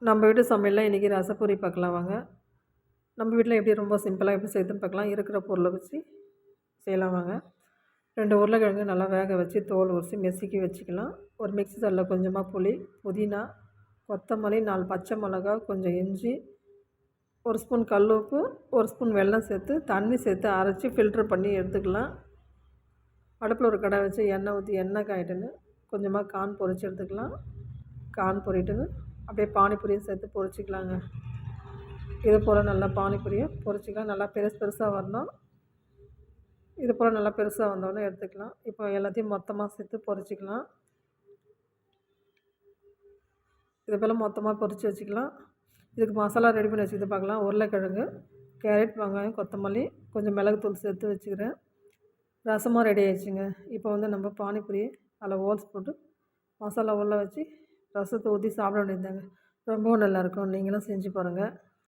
நம்ம வீட்டு சமையல்ல இன்றைக்கி ரசப்பொரி பார்க்கலாம் வாங்க. நம்ம வீட்ல எப்படி ரொம்ப சிம்பிளா எப்படி செய்யுதுன்னு பார்க்கலாம். இருக்கிற பொருளை வச்சு செய்யலாம் வாங்க. 2 உருளைக்கிழங்கு நல்லா வேக வச்சு தோல் உரித்து மெசுக்கி வச்சுக்கலாம். ஒரு மிக்ஸி ஜாரில் கொஞ்சமாக புளி, புதினா, கொத்தமல்லி, 4 பச்சை மிளகா, கொஞ்சம் இஞ்சி, 1 ஸ்பூன் கல் உப்பு, 1 ஸ்பூன் வெல்லம் சேர்த்து தண்ணி சேர்த்து அரைச்சி ஃபில்ட்ரு பண்ணி எடுத்துக்கலாம். அடுப்பில் ஒரு கடாய் வச்சு எண்ணெய் ஊற்றி எண்ணெய் காயிட்டுன்னு கொஞ்சமாக கார்ன் பொரித்து எடுத்துக்கலாம். கார்ன் பொரிட்டுன்னு அப்படியே பானிபூரியும் சேர்த்து பொரிச்சிக்கலாங்க. இது போல் நல்லா பானிபூரியும் பொரிச்சிக்கலாம். நல்லா பெருசாக வரணும். இது போல் நல்லா பெருசாக வந்தோடனே எடுத்துக்கலாம். இப்போ எல்லாத்தையும் மொத்தமாக சேர்த்து பொரிச்சிக்கலாம். இது போல் மொத்தமாக பொரித்து வச்சுக்கலாம். இதுக்கு மசாலா ரெடி பண்ணி வச்சுக்கிட்டு பார்க்கலாம். உருளைக்கிழங்கு, கேரட், வெங்காயம், கொத்தமல்லி, கொஞ்சம் மிளகுத்தூள் சேர்த்து வச்சுக்கிறேன். ரசமும் ரெடி ஆயிடுச்சுங்க. இப்போ நம்ம பானிபூரி அதில் ஹோல்ஸ் போட்டு மசாலா உள்ளே வச்சு ரசத்தை ஊற்றி சாப்பிட வேண்டியதுதாங்க. ரொம்பவும் நல்லாயிருக்கும். நீங்களும் செஞ்சு பாருங்கள்.